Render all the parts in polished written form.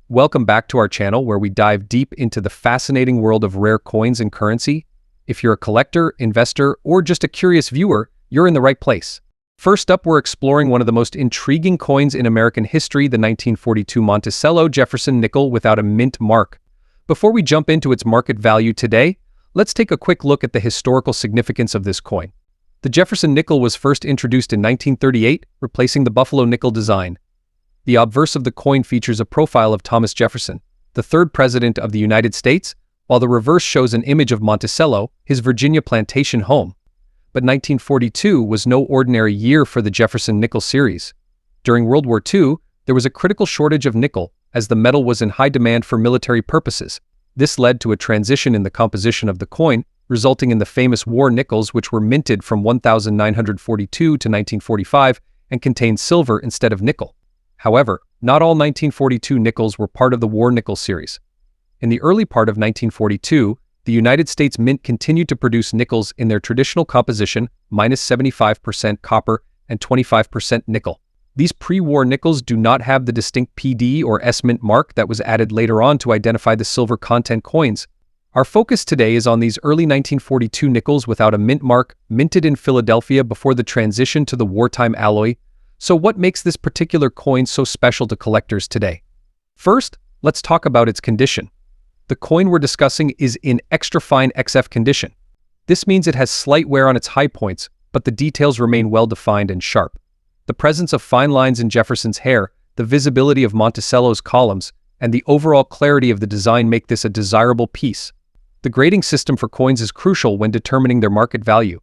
Welcome back to our channel where we dive deep into the fascinating world of rare coins and currency. If you're a collector, investor, or just a curious viewer, you're in the right place. First up, we're exploring one of the most intriguing coins in American history, the 1942 Monticello Jefferson nickel without a mint mark. Before we jump into its market value today, let's take a quick look at the historical significance of this coin. The Jefferson nickel was first introduced in 1938, replacing the buffalo nickel design. The obverse of the coin features a profile of Thomas Jefferson, the third president of the United States, while the reverse shows an image of Monticello, his Virginia plantation home. But 1942 was no ordinary year for the Jefferson nickel series. During World War II, there was a critical shortage of nickel, as the metal was in high demand for military purposes. This led to a transition in the composition of the coin, resulting in the famous war nickels, which were minted from 1942 to 1945 and contained silver instead of nickel. However, not all 1942 nickels were part of the war nickel series. In the early part of 1942, the United States Mint continued to produce nickels in their traditional composition, -75% copper and 25% nickel. These pre-war nickels do not have the distinct PD or S mint mark that was added later on to identify the silver content coins. Our focus today is on these early 1942 nickels without a mint mark, minted in Philadelphia before the transition to the wartime alloy. So what makes this particular coin so special to collectors today? First, let's talk about its condition. The coin we're discussing is in extra fine XF condition. This means it has slight wear on its high points, but the details remain well defined and sharp. The presence of fine lines in Jefferson's hair, the visibility of Monticello's columns, and the overall clarity of the design make this a desirable piece. The grading system for coins is crucial when determining their market value.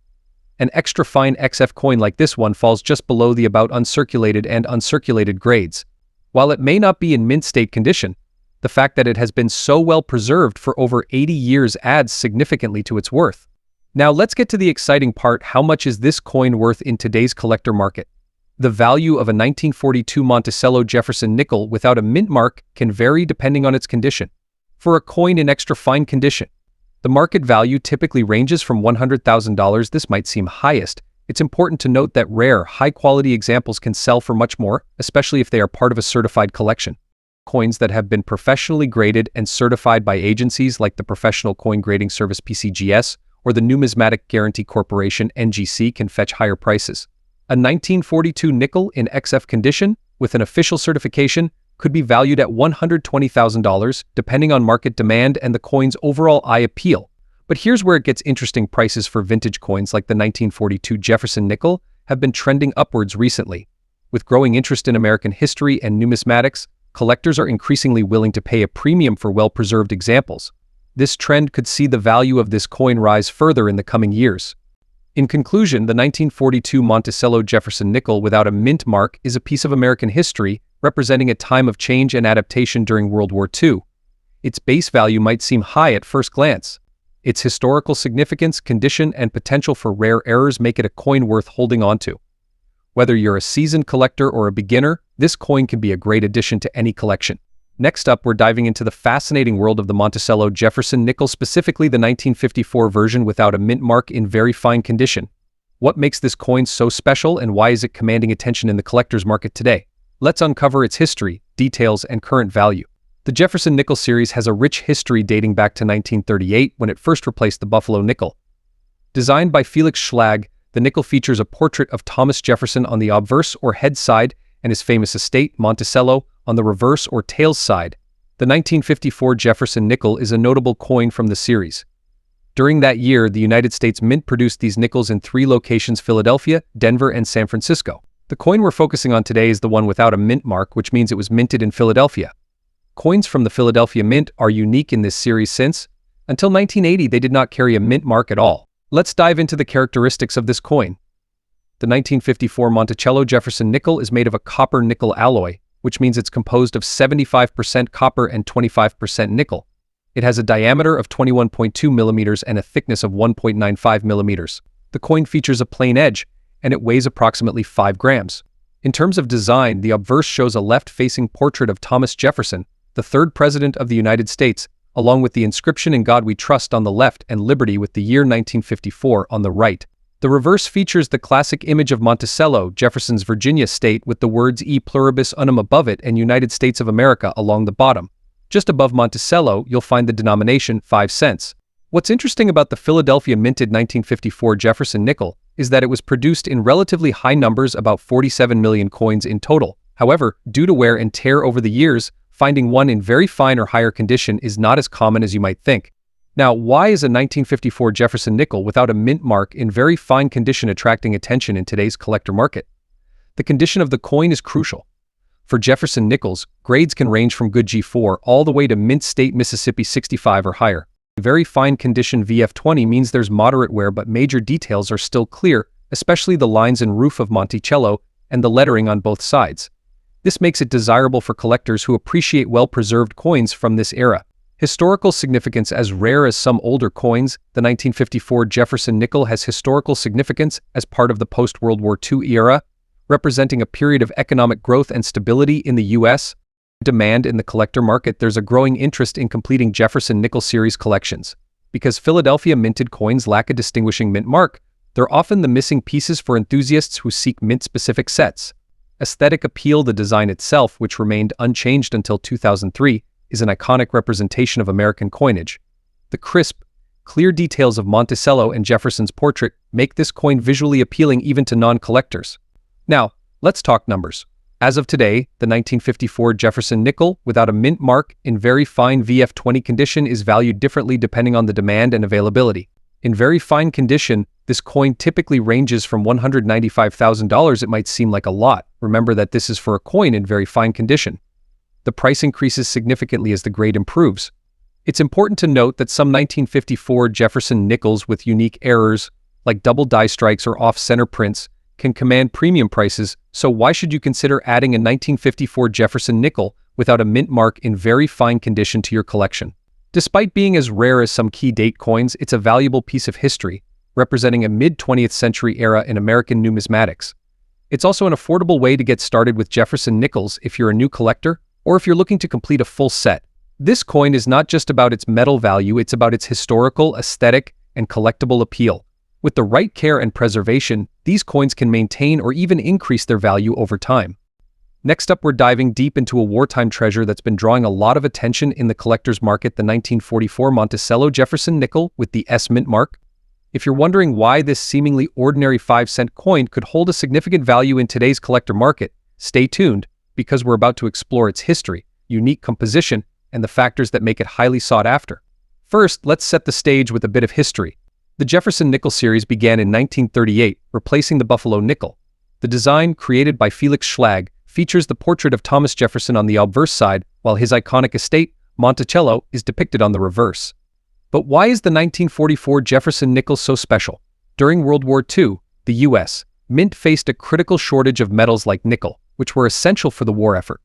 An extra fine XF coin like this one falls just below the about uncirculated and uncirculated grades. While it may not be in mint state condition, the fact that it has been so well preserved for over 80 years adds significantly to its worth. Now let's get to the exciting part: how much is this coin worth in today's collector market? The value of a 1942 Monticello Jefferson nickel without a mint mark can vary depending on its condition. For a coin in extra fine condition, the market value typically ranges from $100,000. This might seem highest. It's important to note that rare, high-quality examples can sell for much more, especially if they are part of a certified collection. Coins that have been professionally graded and certified by agencies like the Professional Coin Grading Service (PCGS) or the Numismatic Guarantee Corporation (NGC) can fetch higher prices. A 1942 nickel in XF condition with an official certification could be valued at $120,000, depending on market demand and the coin's overall eye appeal. But here's where it gets interesting: prices for vintage coins like the 1942 Jefferson nickel have been trending upwards recently. With growing interest in American history and numismatics, collectors are increasingly willing to pay a premium for well-preserved examples. This trend could see the value of this coin rise further in the coming years. In conclusion, the 1942 Monticello Jefferson nickel without a mint mark is a piece of American history, representing a time of change and adaptation during World War II. Its base value might seem high at first glance. Its historical significance, condition, and potential for rare errors make it a coin worth holding on to. Whether you're a seasoned collector or a beginner, this coin can be a great addition to any collection. Next up, we're diving into the fascinating world of the Monticello Jefferson nickel, specifically the 1954 version without a mint mark in very fine condition. What makes this coin so special, and why is it commanding attention in the collector's market today? Let's uncover its history, details, and current value. The Jefferson nickel series has a rich history dating back to 1938, when it first replaced the buffalo nickel. Designed by Felix Schlag, the nickel features a portrait of Thomas Jefferson on the obverse or head side and his famous estate, Monticello, on the reverse or tails side. The 1954 Jefferson nickel is a notable coin from the series. During that year, the United States Mint produced these nickels in 3 locations: Philadelphia, Denver, and San Francisco. The coin we're focusing on today is the one without a mint mark, which means it was minted in Philadelphia. Coins from the Philadelphia Mint are unique in this series since, until 1980, they did not carry a mint mark at all. Let's dive into the characteristics of this coin. The 1954 Monticello Jefferson nickel is made of a copper-nickel alloy, which means it's composed of 75% copper and 25% nickel. It has a diameter of 21.2 millimeters and a thickness of 1.95 millimeters. The coin features a plain edge, and it weighs approximately 5 grams. In terms of design, the obverse shows a left-facing portrait of Thomas Jefferson, the third president of the United States, along with the inscription "In God We Trust" on the left and "Liberty" with the year 1954 on the right. The reverse features the classic image of Monticello, Jefferson's Virginia state, with the words E pluribus unum above it and United States of America along the bottom. Just above Monticello, you'll find the denomination 5 cents. What's interesting about the Philadelphia minted 1954 Jefferson nickel is that it was produced in relatively high numbers, about 47 million coins in total. However, due to wear and tear over the years, finding one in very fine or higher condition is not as common as you might think. Now, why is a 1954 Jefferson nickel without a mint mark in very fine condition attracting attention in today's collector market? The condition of the coin is crucial. For Jefferson nickels, grades can range from good G4 all the way to mint state Mississippi 65 or higher. Very fine condition VF20 means there's moderate wear, but major details are still clear, especially the lines and roof of Monticello and the lettering on both sides. This makes it desirable for collectors who appreciate well-preserved coins from this era. Historical significance: as rare as some older coins, the 1954 Jefferson nickel has historical significance as part of the post-World War II era, representing a period of economic growth and stability in the U.S. Demand in the collector market: there's a growing interest in completing Jefferson nickel series collections. Because Philadelphia minted coins lack a distinguishing mint mark, they're often the missing pieces for enthusiasts who seek mint-specific sets. Aesthetic appeal: the design itself, which remained unchanged until 2003, is an iconic representation of American coinage. The crisp, clear details of Monticello and Jefferson's portrait make this coin visually appealing even to non-collectors. Now, let's talk numbers. As of today, the 1954 Jefferson nickel without a mint mark in very fine VF20 condition is valued differently depending on the demand and availability. In very fine condition, this coin typically ranges from $195,000. It might seem like a lot. Remember that this is for a coin in very fine condition. The price increases significantly as the grade improves. It's important to note that some 1954 Jefferson nickels with unique errors, like double die strikes or off-center prints, can command premium prices, so why should you consider adding a 1954 Jefferson nickel without a mint mark in very fine condition to your collection? Despite being as rare as some key date coins, it's a valuable piece of history, representing a mid-20th century era in American numismatics. It's also an affordable way to get started with Jefferson nickels if you're a new collector, or if you're looking to complete a full set. This coin is not just about its metal value, it's about its historical, aesthetic, and collectible appeal. With the right care and preservation, these coins can maintain or even increase their value over time. Next up, we're diving deep into a wartime treasure that's been drawing a lot of attention in the collector's market: the 1944 Monticello Jefferson nickel with the S mint mark. If you're wondering why this seemingly ordinary 5-cent coin could hold a significant value in today's collector market, stay tuned, because we're about to explore its history, unique composition, and the factors that make it highly sought after. First, let's set the stage with a bit of history. The Jefferson nickel series began in 1938, replacing the Buffalo nickel. The design, created by Felix Schlag, features the portrait of Thomas Jefferson on the obverse side, while his iconic estate, Monticello, is depicted on the reverse. But why is the 1944 Jefferson nickel so special? During World War II, the U.S. Mint faced a critical shortage of metals like nickel, which were essential for the war effort.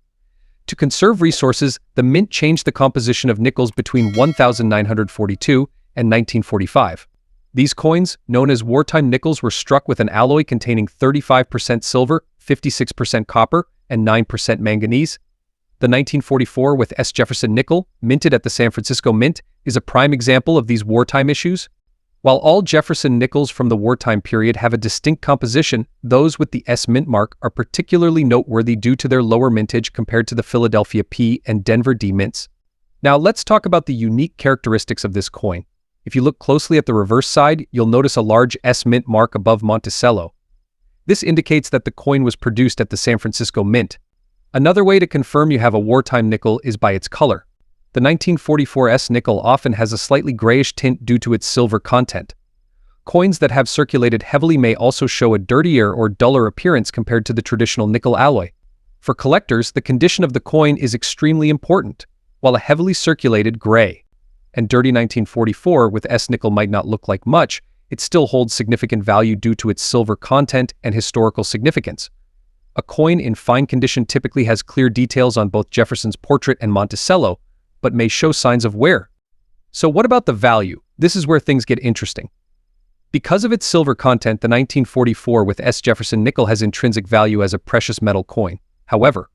To conserve resources, the Mint changed the composition of nickels between 1942 and 1945. These coins, known as wartime nickels, were struck with an alloy containing 35% silver, 56% copper, and 9% manganese. The 1944 with S. Jefferson nickel, minted at the San Francisco Mint, is a prime example of these wartime issues. While all Jefferson nickels from the wartime period have a distinct composition, those with the S mint mark are particularly noteworthy due to their lower mintage compared to the Philadelphia P and Denver D mints. Now let's talk about the unique characteristics of this coin. If you look closely at the reverse side, you'll notice a large S mint mark above Monticello. This indicates that the coin was produced at the San Francisco Mint. Another way to confirm you have a wartime nickel is by its color. The 1944 S nickel often has a slightly grayish tint due to its silver content. Coins that have circulated heavily may also show a dirtier or duller appearance compared to the traditional nickel alloy. For collectors, the condition of the coin is extremely important, while a heavily circulated gray and dirty 1944 with S nickel might not look like much, it still holds significant value due to its silver content and historical significance. A coin in fine condition typically has clear details on both Jefferson's portrait and Monticello, but may show signs of wear. So what about the value? This is where things get interesting. Because of its silver content, the 1944 with S. Jefferson nickel has intrinsic value as a precious metal coin. However,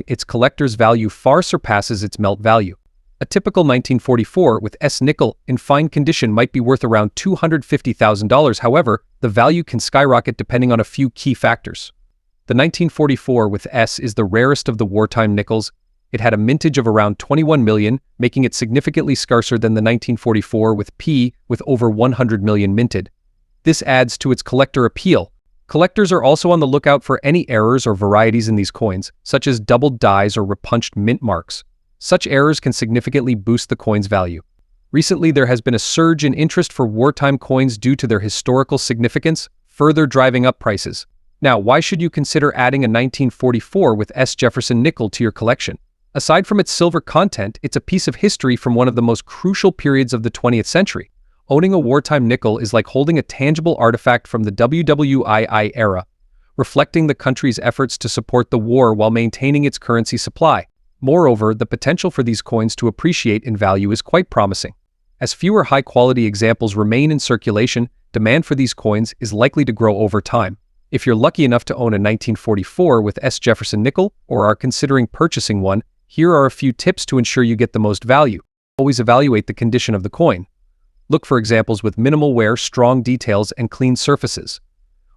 its collector's value far surpasses its melt value. A typical 1944 with S nickel in fine condition might be worth around $250,000. However, the value can skyrocket depending on a few key factors. The 1944 with S is the rarest of the wartime nickels. It had a mintage of around 21 million, making it significantly scarcer than the 1944 with P with over 100 million minted. This adds to its collector appeal. Collectors are also on the lookout for any errors or varieties in these coins, such as doubled dies or repunched mint marks. Such errors can significantly boost the coin's value. Recently, there has been a surge in interest for wartime coins due to their historical significance, further driving up prices. Now, why should you consider adding a 1944 with S Jefferson nickel to your collection? Aside from its silver content, it's a piece of history from one of the most crucial periods of the 20th century. Owning a wartime nickel is like holding a tangible artifact from the WWII era, reflecting the country's efforts to support the war while maintaining its currency supply. Moreover, the potential for these coins to appreciate in value is quite promising. As fewer high-quality examples remain in circulation, demand for these coins is likely to grow over time. If you're lucky enough to own a 1944 with S Jefferson nickel or are considering purchasing one, here are a few tips to ensure you get the most value. Always evaluate the condition of the coin. Look for examples with minimal wear, strong details, and clean surfaces.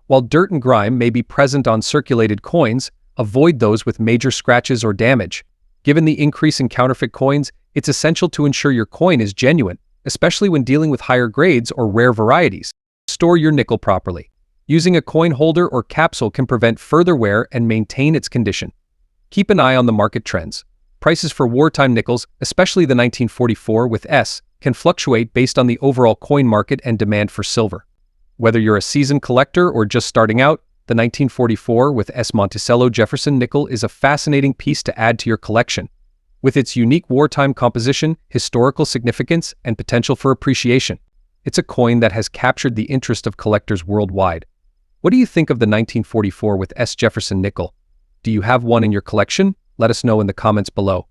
While dirt and grime may be present on circulated coins, avoid those with major scratches or damage. Given the increase in counterfeit coins, it's essential to ensure your coin is genuine, especially when dealing with higher grades or rare varieties. Store your nickel properly. Using a coin holder or capsule can prevent further wear and maintain its condition. Keep an eye on the market trends. Prices for wartime nickels, especially the 1944 with S, can fluctuate based on the overall coin market and demand for silver. Whether you're a seasoned collector or just starting out, the 1944 with S Monticello Jefferson nickel is a fascinating piece to add to your collection. With its unique wartime composition, historical significance, and potential for appreciation, it's a coin that has captured the interest of collectors worldwide. What do you think of the 1944 with S Jefferson nickel? Do you have one in your collection? Let us know in the comments below.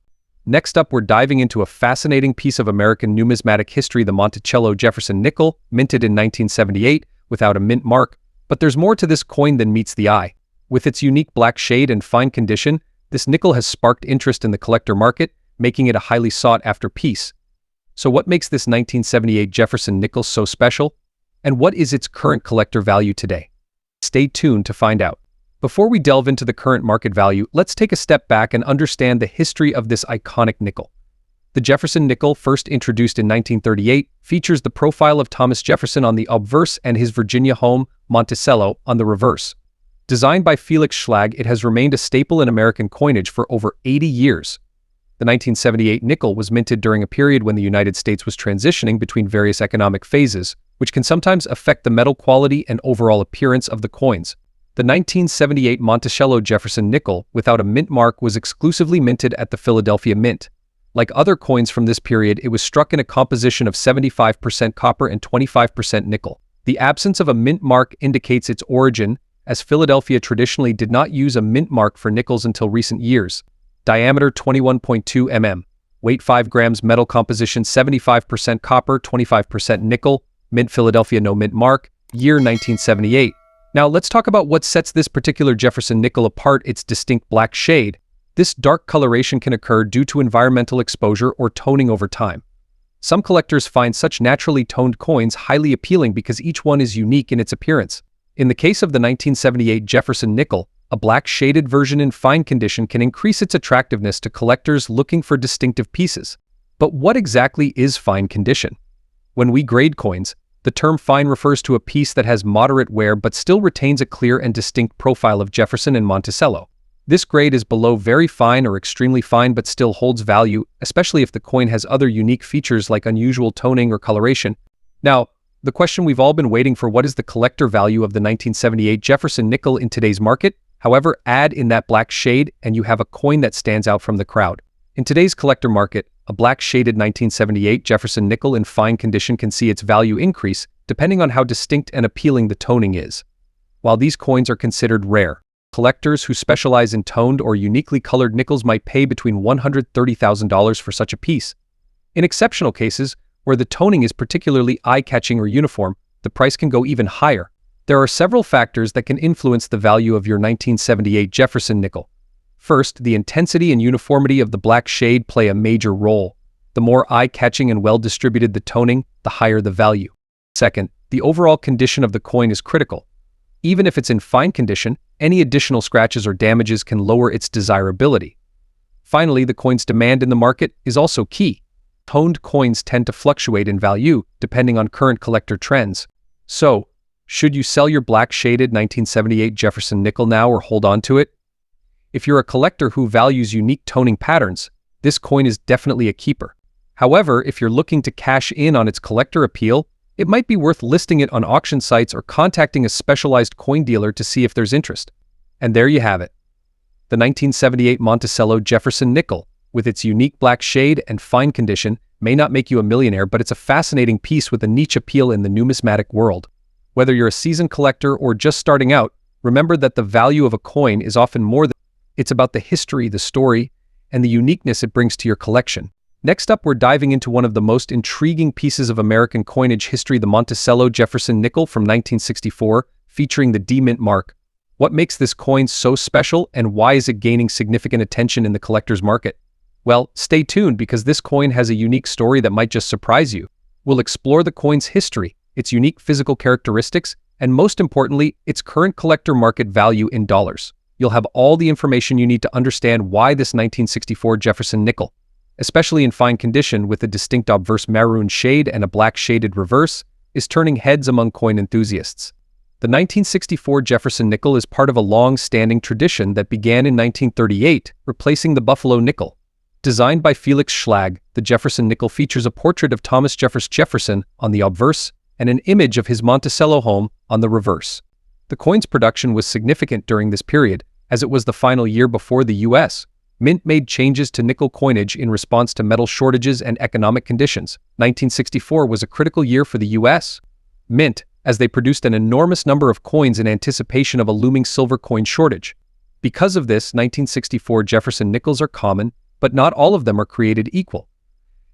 Next up, we're diving into a fascinating piece of American numismatic history, the Monticello Jefferson nickel, minted in 1978 without a mint mark. But there's more to this coin than meets the eye. With its unique black shade and fine condition, this nickel has sparked interest in the collector market, making it a highly sought-after piece. So what makes this 1978 Jefferson nickel so special? And what is its current collector value today? Stay tuned to find out. Before we delve into the current market value, let's take a step back and understand the history of this iconic nickel. The Jefferson nickel, first introduced in 1938, features the profile of Thomas Jefferson on the obverse and his Virginia home, Monticello, on the reverse. Designed by Felix Schlag, it has remained a staple in American coinage for over 80 years. The 1978 nickel was minted during a period when the United States was transitioning between various economic phases, which can sometimes affect the metal quality and overall appearance of the coins. The 1978 Monticello Jefferson nickel, without a mint mark, was exclusively minted at the Philadelphia Mint. Like other coins from this period, it was struck in a composition of 75% copper and 25% nickel. The absence of a mint mark indicates its origin, as Philadelphia traditionally did not use a mint mark for nickels until recent years. Diameter 21.2 mm. Weight 5 grams. Metal composition 75% copper, 25% nickel. Mint Philadelphia, no mint mark. Year 1978. Now let's talk about what sets this particular Jefferson nickel apart: its distinct black shade. This dark coloration can occur due to environmental exposure or toning over time. Some collectors find such naturally toned coins highly appealing because each one is unique in its appearance. In the case of the 1978 Jefferson nickel, a black shaded version in fine condition can increase its attractiveness to collectors looking for distinctive pieces. But what exactly is fine condition? When we grade coins, the term fine refers to a piece that has moderate wear but still retains a clear and distinct profile of Jefferson and Monticello. This grade is below very fine or extremely fine but still holds value, especially if the coin has other unique features like unusual toning or coloration. Now, the question we've all been waiting for: what is the collector value of the 1978 Jefferson nickel in today's market? However, add in that black shade and you have a coin that stands out from the crowd. In today's collector market, a black shaded 1978 Jefferson nickel in fine condition can see its value increase depending on how distinct and appealing the toning is. While these coins are considered rare, collectors who specialize in toned or uniquely colored nickels might pay between $130,000 for such a piece. In exceptional cases, where the toning is particularly eye-catching or uniform, the price can go even higher. There are several factors that can influence the value of your 1978 Jefferson nickel. First, the intensity and uniformity of the black shade play a major role. The more eye-catching and well-distributed the toning, the higher the value. Second, the overall condition of the coin is critical. Even if it's in fine condition, any additional scratches or damages can lower its desirability. Finally, the coin's demand in the market is also key. Toned coins tend to fluctuate in value depending on current collector trends. So, should you sell your black-shaded 1978 Jefferson nickel now or hold on to it? If you're a collector who values unique toning patterns, this coin is definitely a keeper. However, if you're looking to cash in on its collector appeal, it might be worth listing it on auction sites or contacting a specialized coin dealer to see if there's interest. And there you have it. The 1978 Monticello Jefferson nickel, with its unique black shade and fine condition, may not make you a millionaire, but it's a fascinating piece with a niche appeal in the numismatic world. Whether you're a seasoned collector or just starting out, remember that the value of a coin is often more than it's about the history, the story, and the uniqueness it brings to your collection. Next up, we're diving into one of the most intriguing pieces of American coinage history, the Monticello Jefferson nickel from 1964, featuring the D mint mark. What makes this coin so special, and why is it gaining significant attention in the collector's market? Well, stay tuned because this coin has a unique story that might just surprise you. We'll explore the coin's history, its unique physical characteristics, and most importantly, its current collector market value in dollars. You'll have all the information you need to understand why this 1964 Jefferson nickel, especially in fine condition with a distinct obverse maroon shade and a black shaded reverse, is turning heads among coin enthusiasts. The 1964 Jefferson nickel is part of a long-standing tradition that began in 1938, replacing the Buffalo nickel. Designed by Felix Schlag, the Jefferson nickel features a portrait of Thomas Jefferson on the obverse and an image of his Monticello home on the reverse. The coin's production was significant during this period, as it was the final year before the U.S. Mint made changes to nickel coinage in response to metal shortages and economic conditions. 1964 was a critical year for the U.S. Mint, as they produced an enormous number of coins in anticipation of a looming silver coin shortage. Because of this, 1964 Jefferson nickels are common, but not all of them are created equal.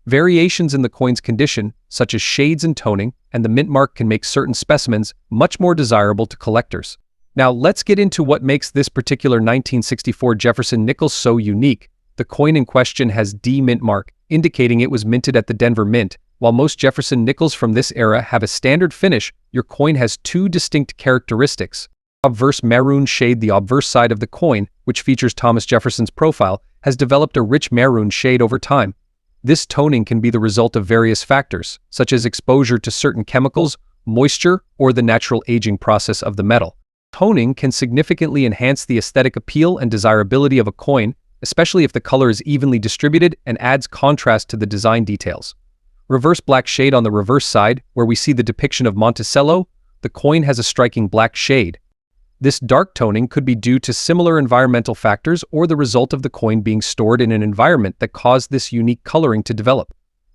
Variations in the coin's condition, such as shades and toning, and the mint mark can make certain specimens much more desirable to collectors. Now let's get into what makes this particular 1964 Jefferson nickel so unique. The coin in question has D mint mark, indicating it was minted at the Denver Mint. While most Jefferson nickels from this era have a standard finish, your coin has two distinct characteristics. Obverse maroon shade. The obverse side of the coin, which features Thomas Jefferson's profile, has developed a rich maroon shade over time. This toning can be the result of various factors, such as exposure to certain chemicals, moisture, or the natural aging process of the metal. Toning can significantly enhance the aesthetic appeal and desirability of a coin, especially if the color is evenly distributed and adds contrast to the design details. Reverse black shade. On the reverse side, where we see the depiction of Monticello, the coin has a striking black shade. This dark toning could be due to similar environmental factors or the result of the coin being stored in an environment that caused this unique coloring to develop.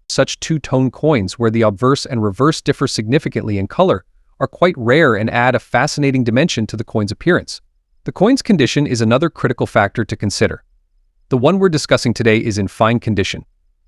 Such two-tone coins, where the obverse and reverse differ significantly in color, are quite rare and add a fascinating dimension to the coin's appearance. The coin's condition is another critical factor to consider. The one we're discussing today is in fine condition.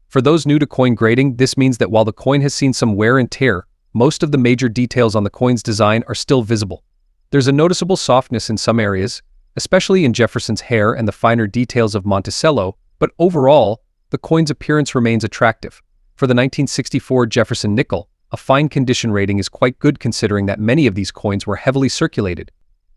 For those new to coin grading, this means that while the coin has seen some wear and tear, most of the major details on the coin's design are still visible. There's a noticeable softness in some areas, especially in Jefferson's hair and the finer details of Monticello, but overall, the coin's appearance remains attractive. For the 1964 Jefferson nickel, a fine condition rating is quite good considering that many of these coins were heavily circulated.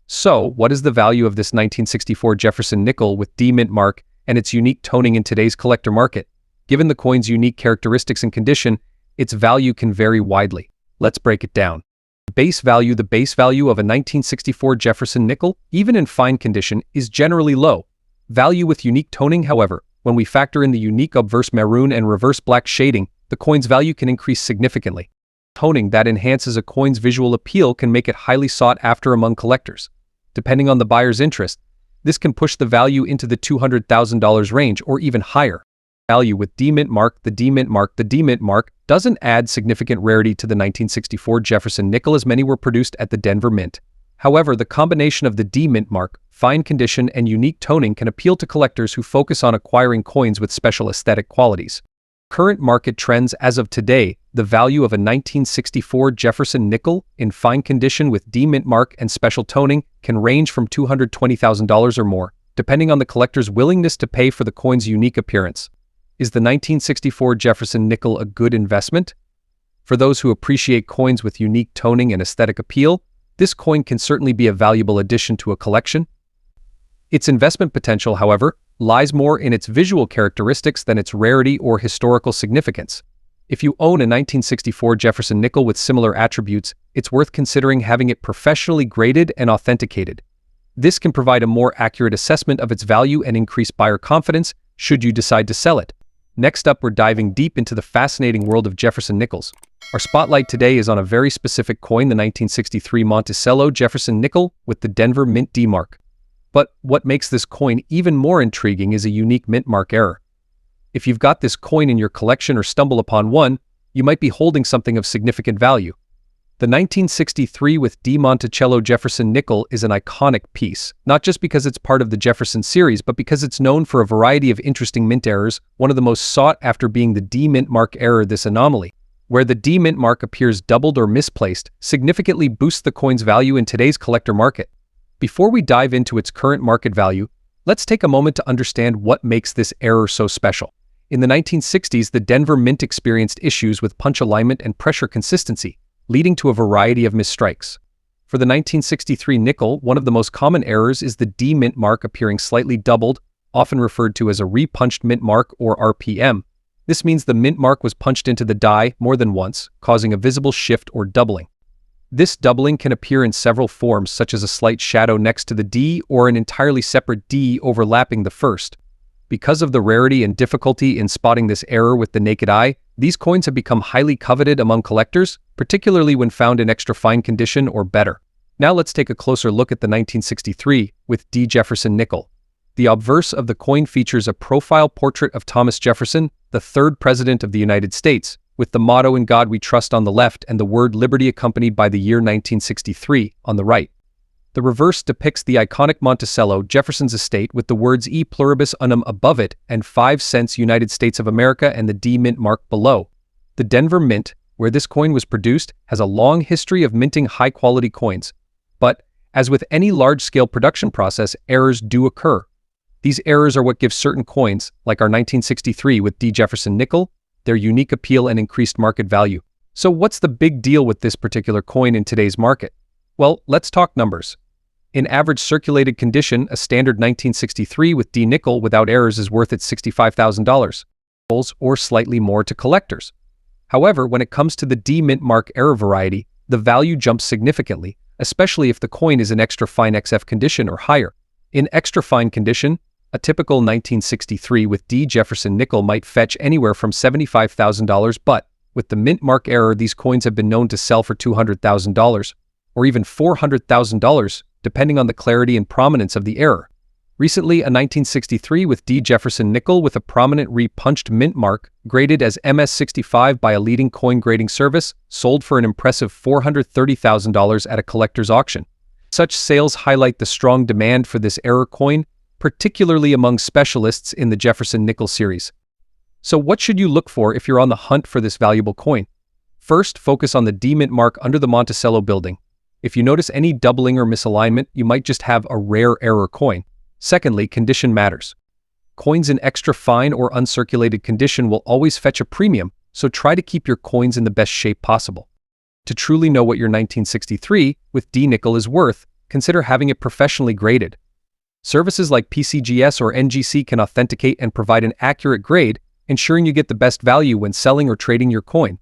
So, what is the value of this 1964 Jefferson nickel with D mint mark and its unique toning in today's collector market? Given the coin's unique characteristics and condition, its value can vary widely. Let's break it down. Base value. The base value of a 1964 Jefferson nickel, even in fine condition, is generally low. Value with unique toning, however, when we factor in the unique obverse maroon and reverse black shading, the coin's value can increase significantly. Toning that enhances a coin's visual appeal can make it highly sought after among collectors. Depending on the buyer's interest, this can push the value into the $200,000 range or even higher. Value with D mint mark. The D mint mark. The D mint mark doesn't add significant rarity to the 1964 Jefferson nickel, as many were produced at the Denver Mint. However, the combination of the D mint mark, fine condition, and unique toning can appeal to collectors who focus on acquiring coins with special aesthetic qualities. Current market trends. As of today, the value of a 1964 Jefferson nickel in fine condition with D mint mark and special toning can range from $220,000 or more, depending on the collector's willingness to pay for the coin's unique appearance. Is the 1964 Jefferson nickel a good investment? For those who appreciate coins with unique toning and aesthetic appeal, this coin can certainly be a valuable addition to a collection. Its investment potential, however, lies more in its visual characteristics than its rarity or historical significance. If you own a 1964 Jefferson nickel with similar attributes, it's worth considering having it professionally graded and authenticated. This can provide a more accurate assessment of its value and increase buyer confidence should you decide to sell it. Next up, we're diving deep into the fascinating world of Jefferson nickels. Our spotlight today is on a very specific coin, the 1963 Monticello Jefferson nickel with the Denver Mint D mark. But what makes this coin even more intriguing is a unique mint mark error. If you've got this coin in your collection or stumble upon one, you might be holding something of significant value. The 1963 with D Monticello Jefferson nickel is an iconic piece, not just because it's part of the Jefferson series, but because it's known for a variety of interesting mint errors, one of the most sought after being the D mint mark error. This anomaly, where the D mint mark appears doubled or misplaced, significantly boosts the coin's value in today's collector market. Before we dive into its current market value, let's take a moment to understand what makes this error so special. In the 1960s, the Denver Mint experienced issues with punch alignment and pressure consistency, leading to a variety of misstrikes. For the 1963 nickel, one of the most common errors is the D mint mark appearing slightly doubled, often referred to as a repunched mint mark or RPM. This means the mint mark was punched into the die more than once, causing a visible shift or doubling. This doubling can appear in several forms, such as a slight shadow next to the D or an entirely separate D overlapping the first. Because of the rarity and difficulty in spotting this error with the naked eye, these coins have become highly coveted among collectors, particularly when found in extra fine condition or better. Now let's take a closer look at the 1963 with D Jefferson nickel. The obverse of the coin features a profile portrait of Thomas Jefferson, the third president of the United States, with the motto "In God We Trust" on the left and the word liberty accompanied by the year 1963 on the right. The reverse depicts the iconic Monticello, Jefferson's estate, with the words E pluribus unum above it and 5 cents United States of America and the D mint mark below. The Denver Mint, where this coin was produced, has a long history of minting high-quality coins. But, as with any large-scale production process, errors do occur. These errors are what give certain coins, like our 1963 with D Jefferson nickel, their unique appeal and increased market value. So what's the big deal with this particular coin in today's market? Well, let's talk numbers. In average circulated condition, a standard 1963 with D nickel without errors is worth its $65,000, or slightly more to collectors. However, when it comes to the D mint mark error variety, the value jumps significantly, especially if the coin is in extra fine XF condition or higher. In extra fine condition, a typical 1963 with D Jefferson nickel might fetch anywhere from $75,000, but with the mint mark error, these coins have been known to sell for $200,000 or even $400,000, depending on the clarity and prominence of the error. Recently, a 1963 with D Jefferson nickel with a prominent repunched mint mark, graded as MS65 by a leading coin grading service, sold for an impressive $430,000 at a collector's auction. Such sales highlight the strong demand for this error coin, particularly among specialists in the Jefferson nickel series. So what should you look for if you're on the hunt for this valuable coin? First, focus on the D mint mark under the Monticello building. If you notice any doubling or misalignment, you might just have a rare error coin. Secondly, condition matters. Coins in extra fine or uncirculated condition will always fetch a premium, so try to keep your coins in the best shape possible. To truly know what your 1963 with D nickel is worth, consider having it professionally graded. Services like PCGS or NGC can authenticate and provide an accurate grade, ensuring you get the best value when selling or trading your coin.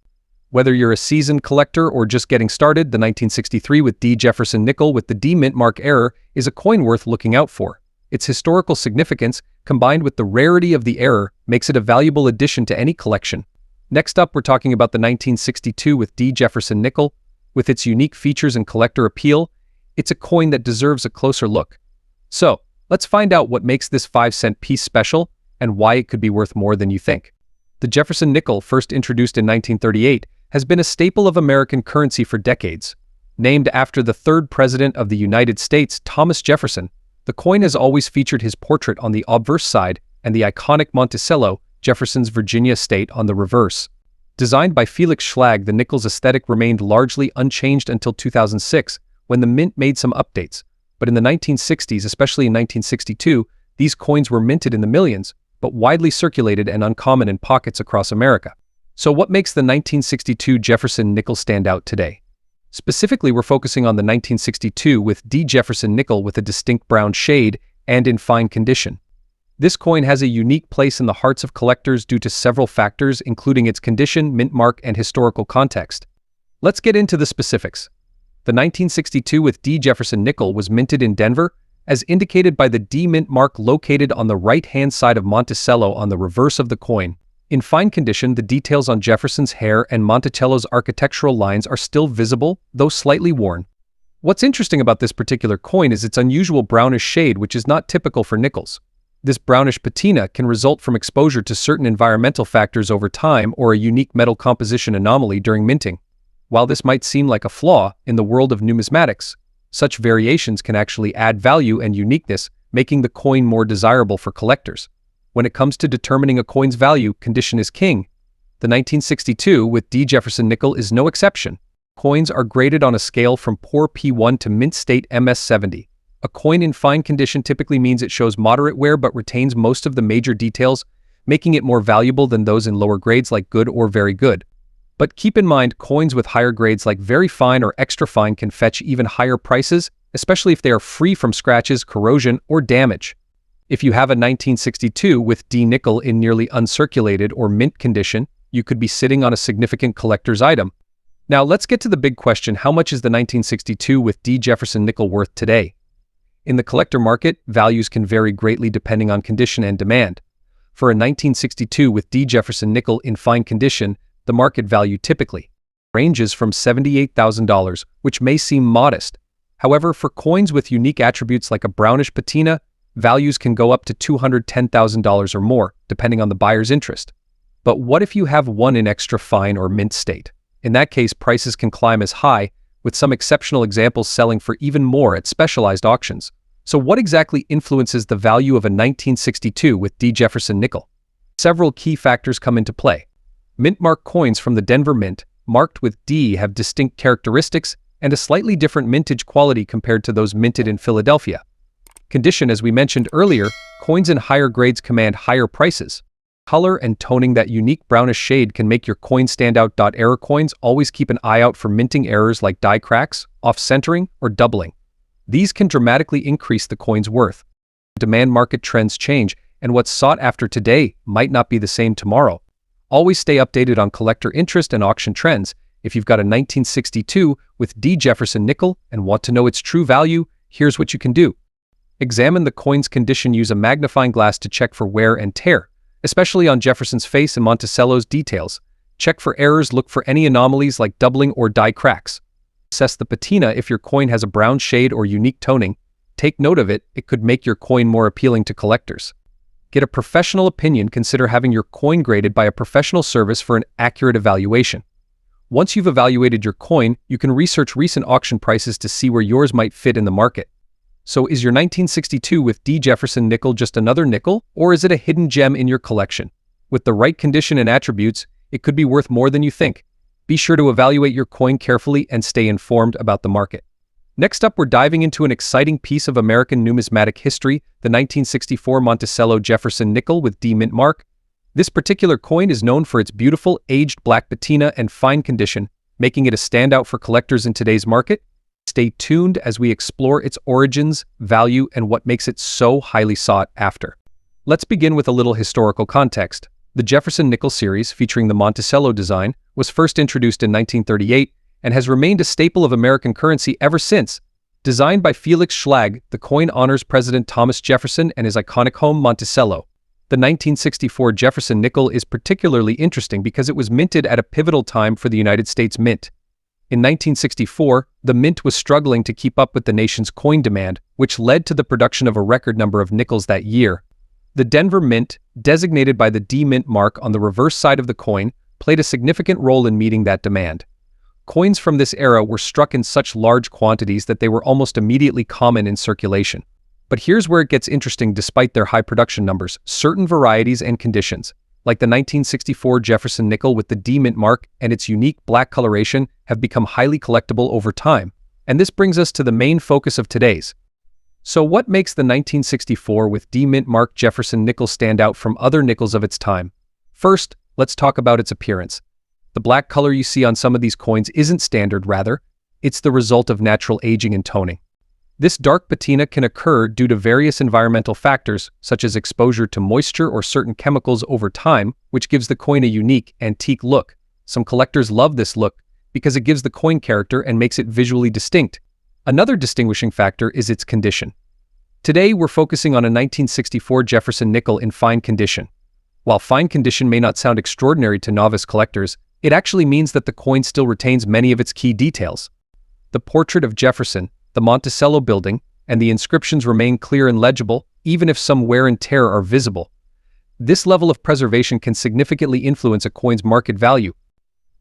Whether you're a seasoned collector or just getting started, the 1963 with D Jefferson nickel with the D mint mark error is a coin worth looking out for. Its historical significance, combined with the rarity of the error, makes it a valuable addition to any collection. Next up, we're talking about the 1962 with D Jefferson nickel. With its unique features and collector appeal, it's a coin that deserves a closer look. So, let's find out what makes this 5-cent piece special and why it could be worth more than you think. The Jefferson nickel, first introduced in 1938, has been a staple of American currency for decades. Named after the third president of the United States, Thomas Jefferson, the coin has always featured his portrait on the obverse side and the iconic Monticello, Jefferson's Virginia estate, on the reverse. Designed by Felix Schlag, the nickel's aesthetic remained largely unchanged until 2006, when the mint made some updates. But in the 1960s, especially in 1962, these coins were minted in the millions, but widely circulated and uncommon in pockets across America. So what makes the 1962 Jefferson nickel stand out today? Specifically, we're focusing on the 1962 with D Jefferson nickel with a distinct brown shade and in fine condition. This coin has a unique place in the hearts of collectors due to several factors, including its condition, mint mark, and historical context. Let's get into the specifics. The 1962 with D Jefferson nickel was minted in Denver, as indicated by the D mint mark located on the right-hand side of Monticello on the reverse of the coin. In fine condition, the details on Jefferson's hair and Monticello's architectural lines are still visible, though slightly worn. What's interesting about this particular coin is its unusual brownish shade, which is not typical for nickels. This brownish patina can result from exposure to certain environmental factors over time or a unique metal composition anomaly during minting. While this might seem like a flaw in the world of numismatics, such variations can actually add value and uniqueness, making the coin more desirable for collectors. When it comes to determining a coin's value, condition is king. The 1962 with D Jefferson nickel is no exception. Coins are graded on a scale from poor P1 to mint state MS70. A coin in fine condition typically means it shows moderate wear but retains most of the major details, making it more valuable than those in lower grades like good or very good. But keep in mind, coins with higher grades like very fine or extra fine can fetch even higher prices, especially if they are free from scratches, corrosion, or damage. If you have a 1962 with D nickel in nearly uncirculated or mint condition, you could be sitting on a significant collector's item. Now let's get to the big question: how much is the 1962 with D Jefferson nickel worth today? In the collector market, values can vary greatly depending on condition and demand. For a 1962 with D Jefferson nickel in fine condition, the market value typically ranges from $78,000, which may seem modest. However, for coins with unique attributes like a brownish patina, values can go up to $210,000 or more, depending on the buyer's interest. But what if you have one in extra fine or mint state? In that case, prices can climb as high, with some exceptional examples selling for even more at specialized auctions. So what exactly influences the value of a 1962 with D Jefferson nickel? Several key factors come into play. Mint mark coins from the Denver Mint, marked with D, have distinct characteristics and a slightly different mintage quality compared to those minted in Philadelphia. Condition: as we mentioned earlier, coins in higher grades command higher prices. Color and toning: that unique brownish shade can make your coin stand out. Error coins: always keep an eye out for minting errors like die cracks, off-centering, or doubling. These can dramatically increase the coin's worth. Demand: market trends change, and what's sought after today might not be the same tomorrow. Always stay updated on collector interest and auction trends. If you've got a 1962 with D Jefferson nickel and want to know its true value, here's what you can do. Examine the coin's condition. Use a magnifying glass to check for wear and tear, especially on Jefferson's face and Monticello's details. Check for errors. Look for any anomalies like doubling or die cracks. Assess the patina. If your coin has a brown shade or unique toning, take note of it. It could make your coin more appealing to collectors. Get a professional opinion. Consider having your coin graded by a professional service for an accurate evaluation. Once you've evaluated your coin, you can research recent auction prices to see where yours might fit in the market. So is your 1962 with D Jefferson nickel just another nickel, or is it a hidden gem in your collection? With the right condition and attributes, it could be worth more than you think. Be sure to evaluate your coin carefully and stay informed about the market. Next up, we're diving into an exciting piece of American numismatic history, the 1964 Monticello Jefferson nickel with D mint mark. This particular coin is known for its beautiful, aged black patina and fine condition, making it a standout for collectors in today's market. Stay tuned as we explore its origins, value, and what makes it so highly sought after. Let's begin with a little historical context. The Jefferson nickel series, featuring the Monticello design, was first introduced in 1938 and has remained a staple of American currency ever since. Designed by Felix Schlag, the coin honors President Thomas Jefferson and his iconic home, Monticello. The 1964 Jefferson nickel is particularly interesting because it was minted at a pivotal time for the United States Mint. In 1964, the Mint was struggling to keep up with the nation's coin demand, which led to the production of a record number of nickels that year. The Denver Mint, designated by the D mint mark on the reverse side of the coin, played a significant role in meeting that demand. Coins from this era were struck in such large quantities that they were almost immediately common in circulation. But here's where it gets interesting. Despite their high production numbers, certain varieties and conditions, like the 1964 Jefferson nickel with the D mint mark and its unique black coloration, have become highly collectible over time. And this brings us to the main focus of today's So what makes the 1964 with D mint mark Jefferson nickel stand out from other nickels of its time? First, let's talk about its appearance. The black color you see on some of these coins isn't standard, rather, it's the result of natural aging and toning. This dark patina can occur due to various environmental factors, such as exposure to moisture or certain chemicals over time, which gives the coin a unique, antique look. Some collectors love this look because it gives the coin character and makes it visually distinct. Another distinguishing factor is its condition. Today, we're focusing on a 1964 Jefferson nickel in fine condition. While fine condition may not sound extraordinary to novice collectors, it actually means that the coin still retains many of its key details. The portrait of Jefferson, the Monticello building, and the inscriptions remain clear and legible, even if some wear and tear are visible. This level of preservation can significantly influence a coin's market value.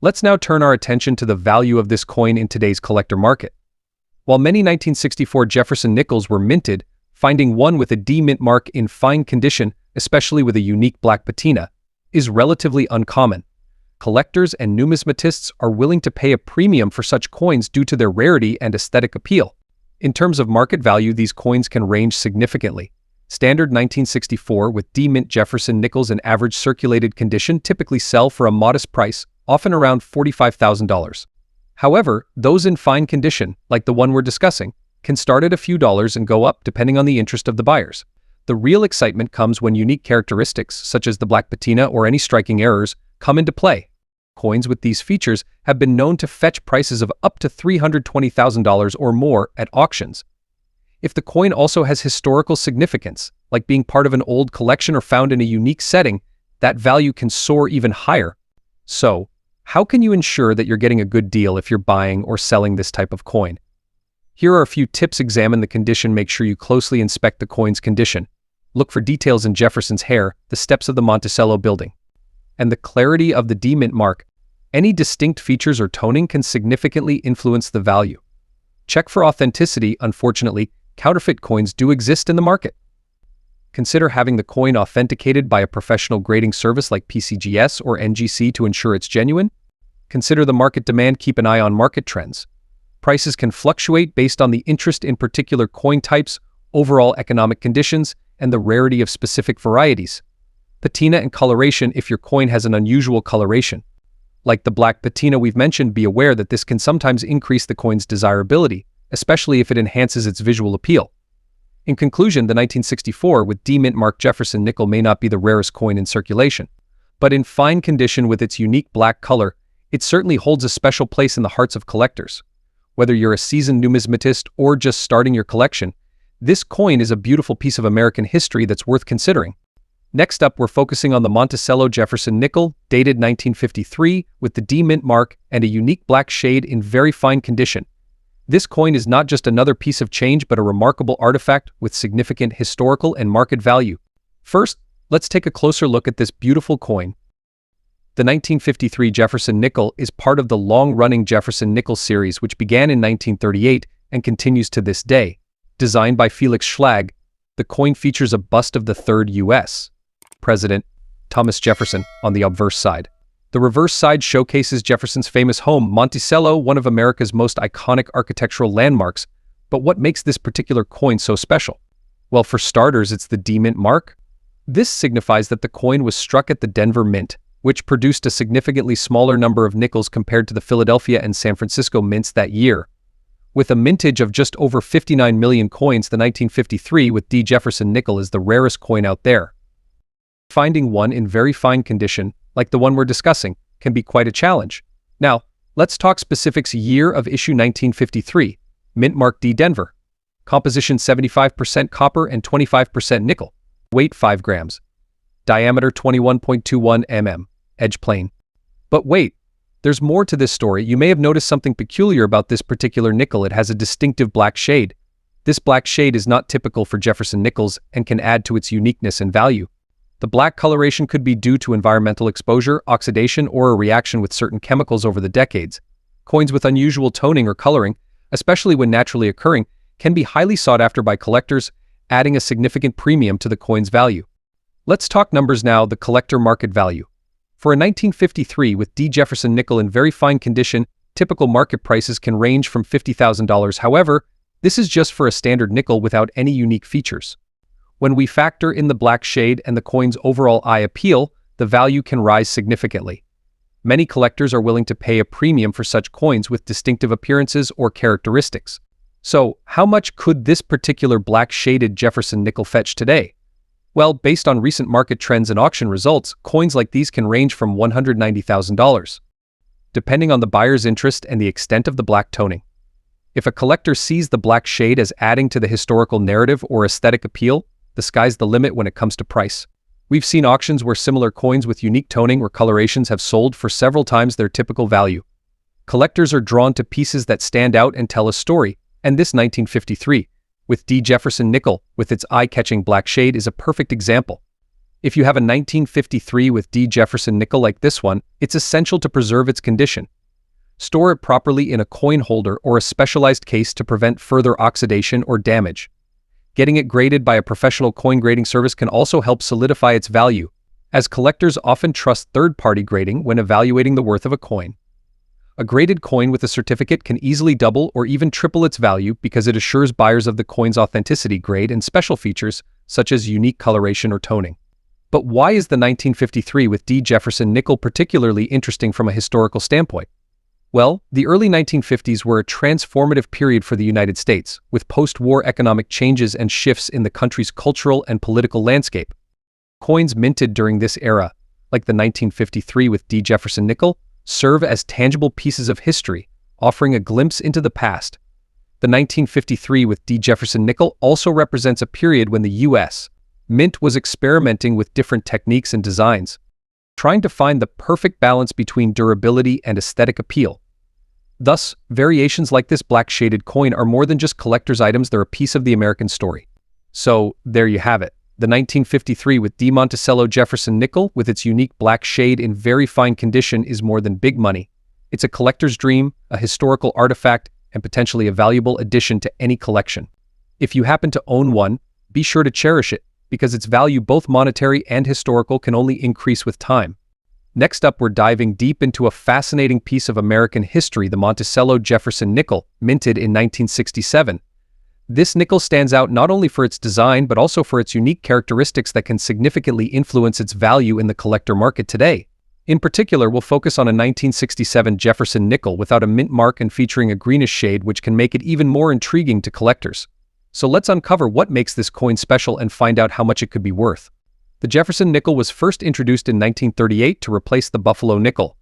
Let's now turn our attention to the value of this coin in today's collector market. While many 1964 Jefferson nickels were minted, finding one with a D mint mark in fine condition, especially with a unique black patina, is relatively uncommon. Collectors and numismatists are willing to pay a premium for such coins due to their rarity and aesthetic appeal. In terms of market value, these coins can range significantly. Standard 1964 with D mint Jefferson nickels in average circulated condition typically sell for a modest price, often around $45,000. However, those in fine condition, like the one we're discussing, can start at a few dollars and go up depending on the interest of the buyers. The real excitement comes when unique characteristics, such as the black patina or any striking errors, come into play. Coins with these features have been known to fetch prices of up to $320,000 or more at auctions. If the coin also has historical significance, like being part of an old collection or found in a unique setting, that value can soar even higher. So, how can you ensure that you're getting a good deal if you're buying or selling this type of coin? Here are a few tips. Examine the condition. Make sure you closely inspect the coin's condition. Look for details in Jefferson's hair, the steps of the Monticello building, and the clarity of the D mint mark. Any distinct features or toning can significantly influence the value. Check for authenticity. Unfortunately, counterfeit coins do exist in the market. Consider having the coin authenticated by a professional grading service like PCGS or NGC to ensure it's genuine. Consider the market demand. Keep an eye on market trends. Prices can fluctuate based on the interest in particular coin types, overall economic conditions, and the rarity of specific varieties. Patina and coloration. If your coin has an unusual coloration, like the black patina we've mentioned, be aware that this can sometimes increase the coin's desirability, especially if it enhances its visual appeal. In conclusion, the 1964 with D mint mark Jefferson nickel may not be the rarest coin in circulation, but in fine condition with its unique black color, it certainly holds a special place in the hearts of collectors. Whether you're a seasoned numismatist or just starting your collection, this coin is a beautiful piece of American history that's worth considering. Next up, we're focusing on the Monticello Jefferson nickel, dated 1953, with the D mint mark and a unique black shade in very fine condition. This coin is not just another piece of change but a remarkable artifact with significant historical and market value. First, let's take a closer look at this beautiful coin. The 1953 Jefferson nickel is part of the long-running Jefferson nickel series, which began in 1938 and continues to this day. Designed by Felix Schlag, the coin features a bust of the third U.S. President, Thomas Jefferson, on the obverse side. The reverse side showcases Jefferson's famous home, Monticello, one of America's most iconic architectural landmarks. But what makes this particular coin so special? Well, for starters, it's the D mint mark. This signifies that the coin was struck at the Denver Mint, which produced a significantly smaller number of nickels compared to the Philadelphia and San Francisco mints that year. With a mintage of just over 59 million coins, the 1953 with D Jefferson nickel is the rarest coin out there. Finding one in very fine condition, like the one we're discussing, can be quite a challenge. Now, let's talk specifics. Year of issue 1953, mint mark D Denver. Composition 75% copper and 25% nickel. Weight 5 grams. Diameter 21.21 mm. Edge plane. But wait, there's more to this story. You may have noticed something peculiar about this particular nickel. It has a distinctive black shade. This black shade is not typical for Jefferson nickels and can add to its uniqueness and value. The black coloration could be due to environmental exposure, oxidation, or a reaction with certain chemicals over the decades. Coins with unusual toning or coloring, especially when naturally occurring, can be highly sought after by collectors, adding a significant premium to the coin's value. Let's talk numbers now. The collector market value. For a 1953 with D Jefferson nickel in very fine condition, typical market prices can range from $50,000. However, This is just for a standard nickel without any unique features. When we factor in the black shade and the coin's overall eye appeal, the value can rise significantly. Many collectors are willing to pay a premium for such coins with distinctive appearances or characteristics. So, how much could this particular black-shaded Jefferson nickel fetch today? Well, based on recent market trends and auction results, coins like these can range from $190,000, depending on the buyer's interest and the extent of the black toning. If a collector sees the black shade as adding to the historical narrative or aesthetic appeal, the sky's the limit when it comes to price. We've seen auctions where similar coins with unique toning or colorations have sold for several times their typical value. Collectors are drawn to pieces that stand out and tell a story, and this 1953, with D. Jefferson nickel, with its eye-catching black shade, is a perfect example. If you have a 1953 with D. Jefferson nickel like this one, it's essential to preserve its condition. Store it properly in a coin holder or a specialized case to prevent further oxidation or damage. Getting it graded by a professional coin grading service can also help solidify its value, as collectors often trust third-party grading when evaluating the worth of a coin. A graded coin with a certificate can easily double or even triple its value because it assures buyers of the coin's authenticity, grade, and special features such as unique coloration or toning. But why is the 1953 with D. Jefferson nickel particularly interesting from a historical standpoint? Well, the early 1950s were a transformative period for the United States, with post-war economic changes and shifts in the country's cultural and political landscape. Coins minted during this era, like the 1953 with D. Jefferson nickel, serve as tangible pieces of history, offering a glimpse into the past. The 1953 with D. Jefferson nickel also represents a period when the U.S. Mint was experimenting with different techniques and designs, trying to find the perfect balance between durability and aesthetic appeal. Thus, variations like this black-shaded coin are more than just collector's items, they're a piece of the American story. So, there you have it. The 1953 with D. Monticello Jefferson nickel, with its unique black shade in very fine condition, is more than big money. It's a collector's dream, a historical artifact, and potentially a valuable addition to any collection. If you happen to own one, be sure to cherish it, because its value, both monetary and historical, can only increase with time. Next up, we're diving deep into a fascinating piece of American history, the Monticello Jefferson nickel, minted in 1967. This nickel stands out not only for its design, but also for its unique characteristics that can significantly influence its value in the collector market today. In particular, we'll focus on a 1967 Jefferson nickel without a mint mark and featuring a greenish shade, which can make it even more intriguing to collectors. So let's uncover what makes this coin special and find out how much it could be worth. The Jefferson nickel was first introduced in 1938 to replace the Buffalo nickel.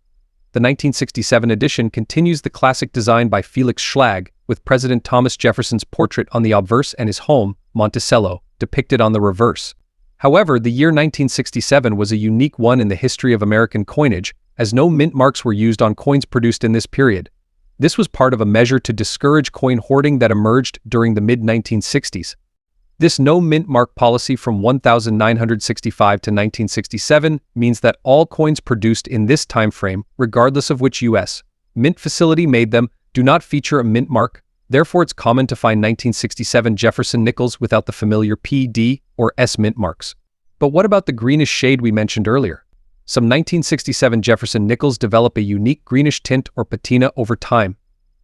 The 1967 edition continues the classic design by Felix Schlag, with President Thomas Jefferson's portrait on the obverse and his home, Monticello, depicted on the reverse. However, the year 1967 was a unique one in the history of American coinage, as no mint marks were used on coins produced in this period. This was part of a measure to discourage coin hoarding that emerged during the mid-1960s. This no mint mark policy from 1965 to 1967 means that all coins produced in this time frame, regardless of which U.S. mint facility made them, do not feature a mint mark. Therefore, it's common to find 1967 Jefferson nickels without the familiar P, D, or S mint marks. But what about the greenish shade we mentioned earlier? Some 1967 Jefferson nickels develop a unique greenish tint or patina over time.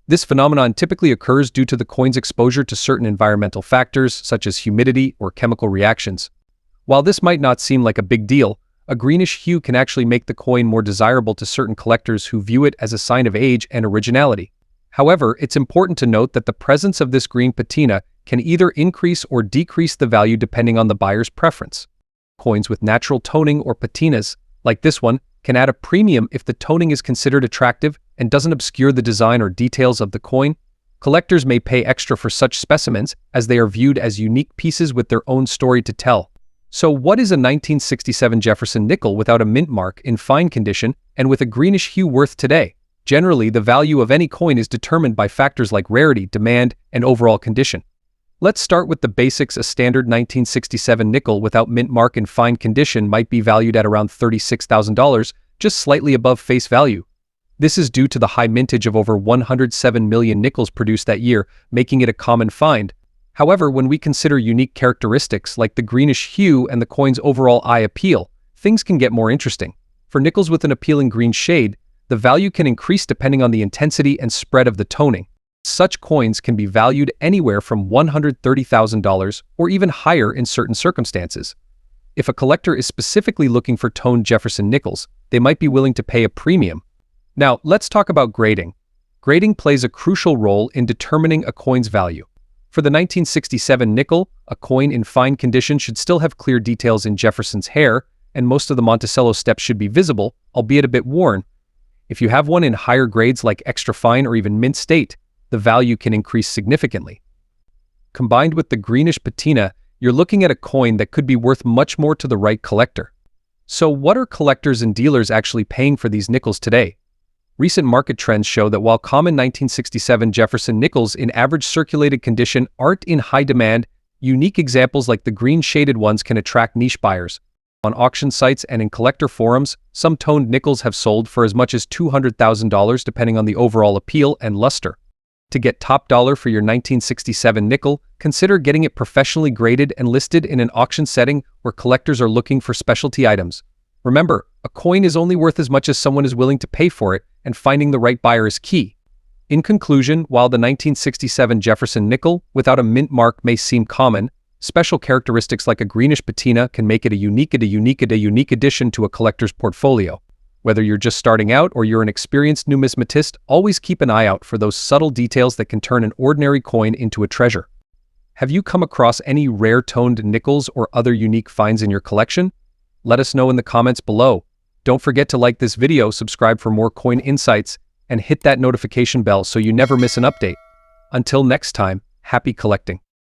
This phenomenon typically occurs due to the coin's exposure to certain environmental factors, such as humidity or chemical reactions. While this might not seem like a big deal, a greenish hue can actually make the coin more desirable to certain collectors who view it as a sign of age and originality. However, it's important to note that the presence of this green patina can either increase or decrease the value depending on the buyer's preference. Coins with natural toning or patinas, like this one, can add a premium if the toning is considered attractive and doesn't obscure the design or details of the coin. Collectors may pay extra for such specimens as they are viewed as unique pieces with their own story to tell. So what is a 1967 Jefferson nickel without a mint mark, in fine condition, and with a greenish hue worth today? Generally, the value of any coin is determined by factors like rarity, demand, and overall condition. Let's start with the basics. A standard 1967 nickel without mint mark in fine condition might be valued at around $36,000, just slightly above face value. This is due to the high mintage of over 107 million nickels produced that year, making it a common find. However, when we consider unique characteristics like the greenish hue and the coin's overall eye appeal, things can get more interesting. For nickels with an appealing green shade, the value can increase depending on the intensity and spread of the toning. Such coins can be valued anywhere from $130,000 or even higher in certain circumstances. If a collector is specifically looking for toned Jefferson nickels, they might be willing to pay a premium. Now, let's talk about grading. Grading plays a crucial role in determining a coin's value. For the 1967 nickel, a coin in fine condition should still have clear details in Jefferson's hair, and most of the Monticello steps should be visible, albeit a bit worn. If you have one in higher grades like extra fine or even mint state, the value can increase significantly. Combined with the greenish patina, you're looking at a coin that could be worth much more to the right collector. So what are collectors and dealers actually paying for these nickels today? Recent market trends show that while common 1967 Jefferson nickels in average circulated condition aren't in high demand, unique examples like the green shaded ones can attract niche buyers. On auction sites and in collector forums, some toned nickels have sold for as much as $200,000 depending on the overall appeal and luster. To get top dollar for your 1967 nickel, consider getting it professionally graded and listed in an auction setting where collectors are looking for specialty items. Remember, a coin is only worth as much as someone is willing to pay for it, and finding the right buyer is key. In conclusion, while the 1967 Jefferson nickel without a mint mark may seem common, special characteristics like a greenish patina can make it a unique addition to a collector's portfolio. Whether you're just starting out or you're an experienced numismatist, always keep an eye out for those subtle details that can turn an ordinary coin into a treasure. Have you come across any rare toned nickels or other unique finds in your collection? Let us know in the comments below. Don't forget to like this video, subscribe for more coin insights, and hit that notification bell so you never miss an update. Until next time, happy collecting.